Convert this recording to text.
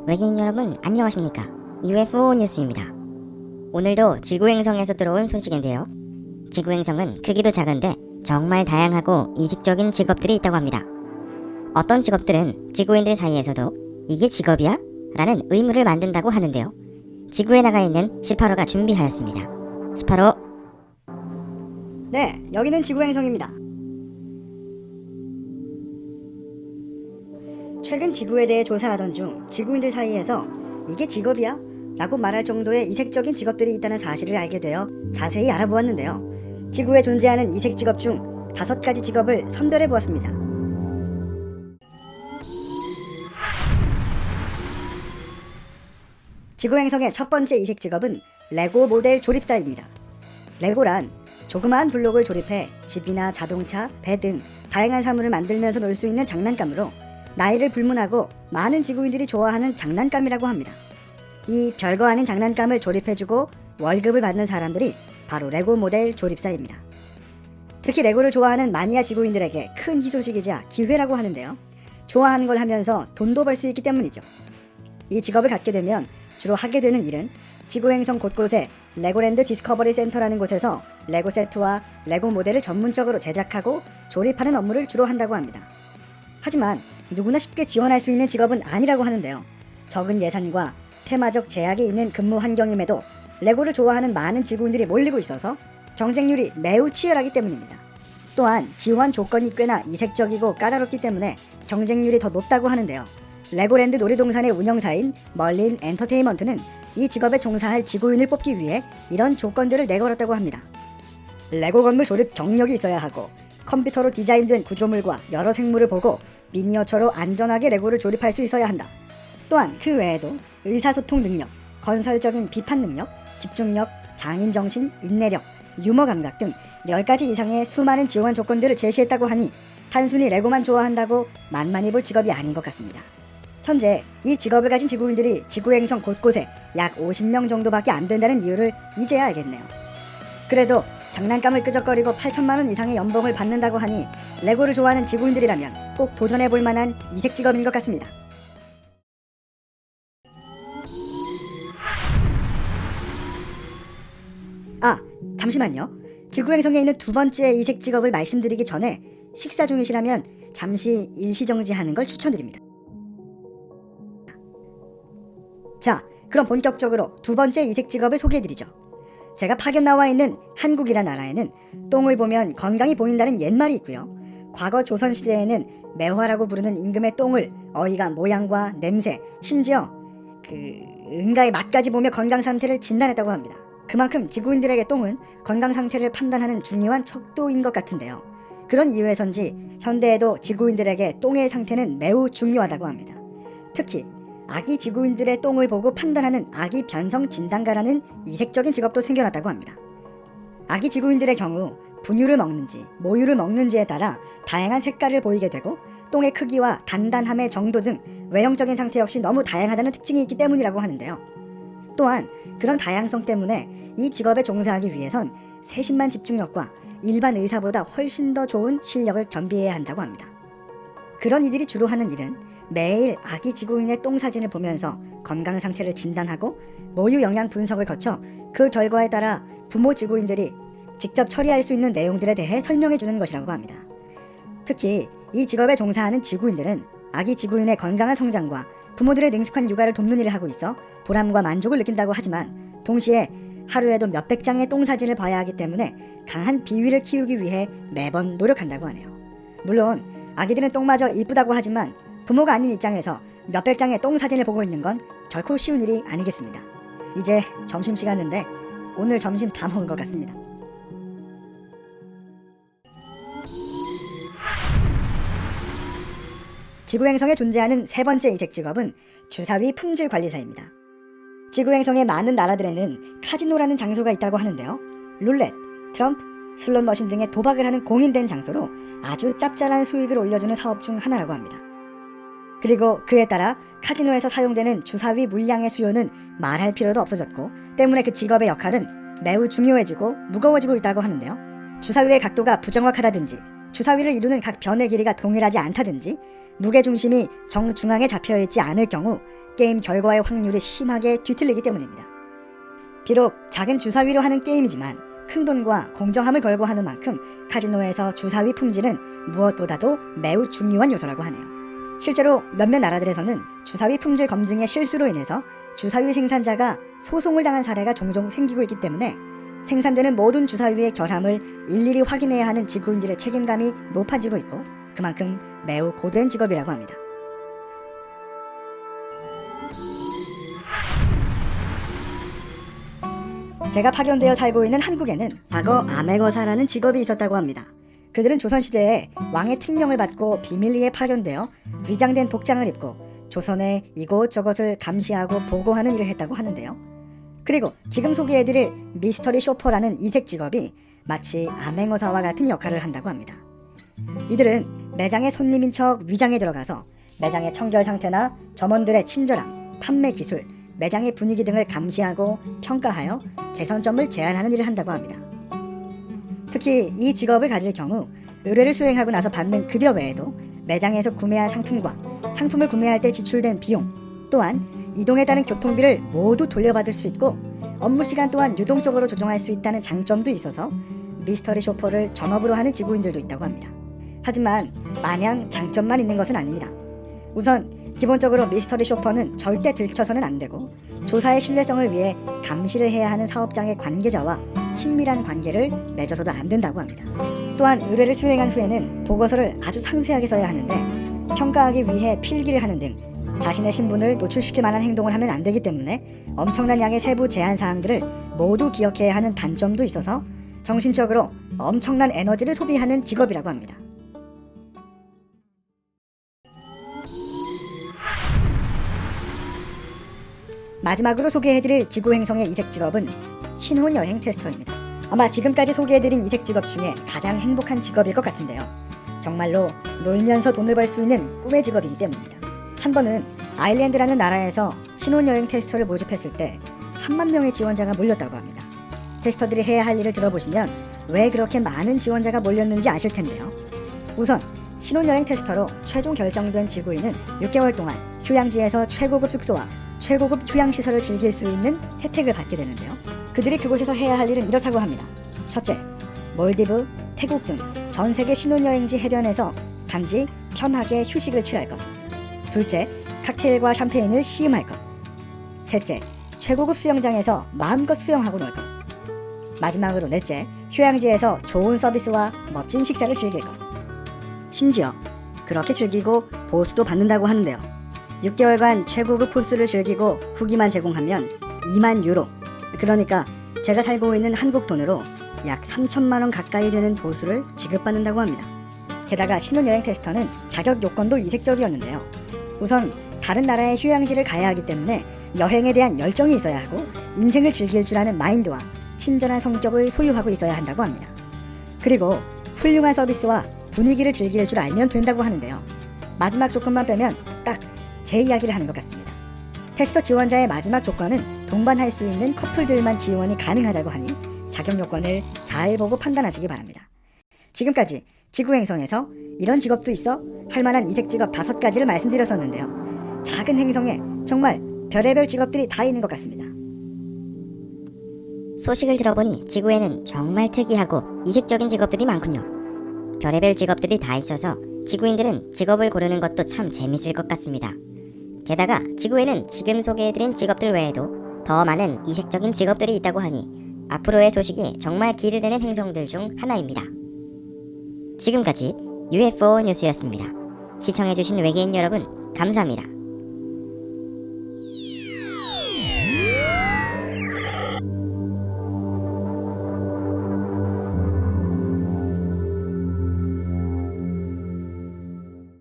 외계인 여러분 안녕하십니까? UFO 뉴스입니다. 오늘도 지구행성에서 들어온 소식인데요. 지구행성은 크기도 작은데 정말 다양하고 이색적인 직업들이 있다고 합니다. 어떤 직업들은 지구인들 사이에서도 이게 직업이야? 라는 의문을 만든다고 하는데요. 지구에 나가 있는 18호가 준비하였습니다. 18호. 네, 여기는 지구행성입니다. 최근 지구에 대해 조사하던 중 지구인들 사이에서 이게 직업이야? 라고 말할 정도의 이색적인 직업들이 있다는 사실을 알게 되어 자세히 알아보았는데요. 지구에 존재하는 이색 직업 중 5가지 직업을 선별해 보았습니다. 지구행성의 첫 번째 이색 직업은 레고 모델 조립사입니다. 레고란 조그마한 블록을 조립해 집이나 자동차, 배 등 다양한 사물을 만들면서 놀 수 있는 장난감으로 나이를 불문하고 많은 지구인들이 좋아하는 장난감이라고 합니다. 이 별거 아닌 장난감을 조립해주고 월급을 받는 사람들이 바로 레고 모델 조립사입니다. 특히 레고를 좋아하는 마니아 지구인들에게 큰 희소식이자 기회라고 하는데요. 좋아하는 걸 하면서 돈도 벌 수 있기 때문이죠. 이 직업을 갖게 되면 주로 하게 되는 일은 지구행성 곳곳에 레고랜드 디스커버리 센터라는 곳에서 레고 세트와 레고 모델을 전문적으로 제작하고 조립하는 업무를 주로 한다고 합니다. 하지만 누구나 쉽게 지원할 수 있는 직업은 아니라고 하는데요. 적은 예산과 테마적 제약이 있는 근무 환경임에도 레고를 좋아하는 많은 지구인들이 몰리고 있어서 경쟁률이 매우 치열하기 때문입니다. 또한 지원 조건이 꽤나 이색적이고 까다롭기 때문에 경쟁률이 더 높다고 하는데요. 레고랜드 놀이동산의 운영사인 멀린 엔터테인먼트는 이 직업에 종사할 지구인을 뽑기 위해 이런 조건들을 내걸었다고 합니다. 레고 건물 조립 경력이 있어야 하고 컴퓨터로 디자인된 구조물과 여러 생물을 보고 미니어처로 안전하게 레고를 조립할 수 있어야 한다. 또한 그 외에도 의사소통 능력, 건설적인 비판 능력, 집중력, 장인정신, 인내력, 유머 감각 등 10가지 이상의 수많은 지원 조건들을 제시했다고 하니 단순히 레고만 좋아한다고 만만히 볼 직업이 아닌 것 같습니다. 현재 이 직업을 가진 지구인들이 지구행성 곳곳에 약 50명 정도밖에 안 된다는 이유를 이제야 알겠네요. 그래도 장난감을 끄적거리고 8천만 원 이상의 연봉을 받는다고 하니 레고를 좋아하는 지구인들이라면 꼭 도전해볼 만한 이색 직업인 것 같습니다. 아, 잠시만요. 지구행성에 있는 두 번째 이색 직업을 말씀드리기 전에 식사 중이시라면 잠시 일시정지하는 걸 추천드립니다. 자, 그럼 본격적으로 두 번째 이색 직업을 소개해드리죠. 제가 파견 나와 있는 한국이란 나라에는 똥을 보면 건강이 보인다는 옛말이 있고요. 과거 조선시대에는 매화라고 부르는 임금의 똥을 어이가 모양과 냄새, 심지어 응가의 맛까지 보며 건강 상태를 진단했다고 합니다. 그만큼 지구인들에게 똥은 건강 상태를 판단하는 중요한 척도인 것 같은데요. 그런 이유에선지 현대에도 지구인들에게 똥의 상태는 매우 중요하다고 합니다. 특히 아기 지구인들의 똥을 보고 판단하는 아기 변성 진단가라는 이색적인 직업도 생겨났다고 합니다. 아기 지구인들의 경우 분유를 먹는지 모유를 먹는지에 따라 다양한 색깔을 보이게 되고 똥의 크기와 단단함의 정도 등 외형적인 상태 역시 너무 다양하다는 특징이 있기 때문이라고 하는데요. 또한 그런 다양성 때문에 이 직업에 종사하기 위해선 세심한 집중력과 일반 의사보다 훨씬 더 좋은 실력을 겸비해야 한다고 합니다. 그런 이들이 주로 하는 일은 매일 아기 지구인의 똥 사진을 보면서 건강 상태를 진단하고 모유 영양 분석을 거쳐 그 결과에 따라 부모 지구인들이 직접 처리할 수 있는 내용들에 대해 설명해 주는 것이라고 합니다. 특히 이 직업에 종사하는 지구인들은 아기 지구인의 건강한 성장과 부모들의 능숙한 육아를 돕는 일을 하고 있어 보람과 만족을 느낀다고 하지만 동시에 하루에도 몇백 장의 똥 사진을 봐야 하기 때문에 강한 비위를 키우기 위해 매번 노력한다고 하네요. 물론 아기들은 똥마저 이쁘다고 하지만 부모가 아닌 입장에서 몇백 장의 똥 사진을 보고 있는 건 결코 쉬운 일이 아니겠습니다. 이제 점심시간인데 오늘 점심 다 먹은 것 같습니다. 지구행성에 존재하는 세 번째 이색 직업은 주사위 품질 관리사입니다. 지구행성의 많은 나라들에는 카지노라는 장소가 있다고 하는데요. 룰렛, 트럼프, 슬롯머신 등의 도박을 하는 공인된 장소로 아주 짭짤한 수익을 올려주는 사업 중 하나라고 합니다. 그리고 그에 따라 카지노에서 사용되는 주사위 물량의 수요는 말할 필요도 없어졌고 때문에 그 직업의 역할은 매우 중요해지고 무거워지고 있다고 하는데요. 주사위의 각도가 부정확하다든지 주사위를 이루는 각 변의 길이가 동일하지 않다든지 무게중심이 정중앙에 잡혀있지 않을 경우 게임 결과의 확률이 심하게 뒤틀리기 때문입니다. 비록 작은 주사위로 하는 게임이지만 큰돈과 공정함을 걸고 하는 만큼 카지노에서 주사위 품질은 무엇보다도 매우 중요한 요소라고 하네요. 실제로 몇몇 나라들에서는 주사위 품질 검증의 실수로 인해서 주사위 생산자가 소송을 당한 사례가 종종 생기고 있기 때문에 생산되는 모든 주사위의 결함을 일일이 확인해야 하는 지구인들의 책임감이 높아지고 있고 그만큼 매우 고된 직업이라고 합니다. 제가 파견되어 살고 있는 한국에는 과거 암행어사라는 직업이 있었다고 합니다. 그들은 조선시대에 왕의 특명을 받고 비밀리에 파견되어 위장된 복장을 입고 조선의 이곳저곳을 감시하고 보고하는 일을 했다고 하는데요. 그리고 지금 소개해드릴 미스터리 쇼퍼라는 이색 직업이 마치 암행어사와 같은 역할을 한다고 합니다. 이들은 매장의 손님인 척 위장에 들어가서 매장의 청결 상태나 점원들의 친절함, 판매 기술, 매장의 분위기 등을 감시하고 평가하여 개선점을 제안하는 일을 한다고 합니다. 특히 이 직업을 가질 경우 의뢰를 수행하고 나서 받는 급여 외에도 매장에서 구매한 상품과 상품을 구매할 때 지출된 비용 또한 이동에 따른 교통비를 모두 돌려받을 수 있고 업무 시간 또한 유동적으로 조정할 수 있다는 장점도 있어서 미스터리 쇼퍼를 전업으로 하는 지구인들도 있다고 합니다. 하지만 마냥 장점만 있는 것은 아닙니다. 우선 기본적으로 미스터리 쇼퍼는 절대 들켜서는 안 되고 조사의 신뢰성을 위해 감시를 해야 하는 사업장의 관계자와 친밀한 관계를 맺어서도 안 된다고 합니다. 또한 의뢰를 수행한 후에는 보고서를 아주 상세하게 써야 하는데 평가하기 위해 필기를 하는 등 자신의 신분을 노출시킬 만한 행동을 하면 안 되기 때문에 엄청난 양의 세부 제한 사항들을 모두 기억해야 하는 단점도 있어서 정신적으로 엄청난 에너지를 소비하는 직업이라고 합니다. 마지막으로 소개해드릴 지구행성의 이색 직업은 신혼여행 테스터입니다. 아마 지금까지 소개해드린 이색 직업 중에 가장 행복한 직업일 것 같은데요. 정말로 놀면서 돈을 벌 수 있는 꿈의 직업이기 때문입니다. 한 번은 아일랜드라는 나라에서 신혼여행 테스터를 모집했을 때 3만 명의 지원자가 몰렸다고 합니다. 테스터들이 해야 할 일을 들어보시면 왜 그렇게 많은 지원자가 몰렸는지 아실 텐데요. 우선 신혼여행 테스터로 최종 결정된 지구인은 6개월 동안 휴양지에서 최고급 숙소와 최고급 휴양시설을 즐길 수 있는 혜택을 받게 되는데요. 그들이 그곳에서 해야 할 일은 이렇다고 합니다. 첫째, 몰디브, 태국 등 전 세계 신혼여행지 해변에서 단지 편하게 휴식을 취할 것. 둘째, 칵테일과 샴페인을 시음할 것. 셋째, 최고급 수영장에서 마음껏 수영하고 놀 것. 마지막으로 넷째, 휴양지에서 좋은 서비스와 멋진 식사를 즐길 것. 심지어 그렇게 즐기고 보수도 받는다고 하는데요. 6개월간 최고급 코스를 즐기고 후기만 제공하면 2만 유로, 그러니까 제가 살고 있는 한국 돈으로 약 3천만 원 가까이 되는 보수를 지급받는다고 합니다. 게다가 신혼여행 테스터는 자격 요건도 이색적이었는데요. 우선 다른 나라의 휴양지를 가야 하기 때문에 여행에 대한 열정이 있어야 하고 인생을 즐길 줄 아는 마인드와 친절한 성격을 소유하고 있어야 한다고 합니다. 그리고 훌륭한 서비스와 분위기를 즐길 줄 알면 된다고 하는데요. 마지막 조건만 빼면 딱 제 이야기를 하는 것 같습니다. 테스터 지원자의 마지막 조건은 동반할 수 있는 커플들만 지원이 가능하다고 하니 자격 요건을 잘 보고 판단하시기 바랍니다. 지금까지 지구행성에서 이런 직업도 있어 할 만한 이색 직업 5가지를 말씀드렸었는데요. 작은 행성에 정말 별의별 직업들이 다 있는 것 같습니다. 소식을 들어보니 지구에는 정말 특이하고 이색적인 직업들이 많군요. 별의별 직업들이 다 있어서 지구인들은 직업을 고르는 것도 참 재밌을 것 같습니다. 게다가 지구에는 지금 소개해드린 직업들 외에도 더 많은 이색적인 직업들이 있다고 하니 앞으로의 소식이 정말 기대되는 행성들 중 하나입니다. 지금까지 UFO 뉴스였습니다. 시청해주신 외계인 여러분 감사합니다.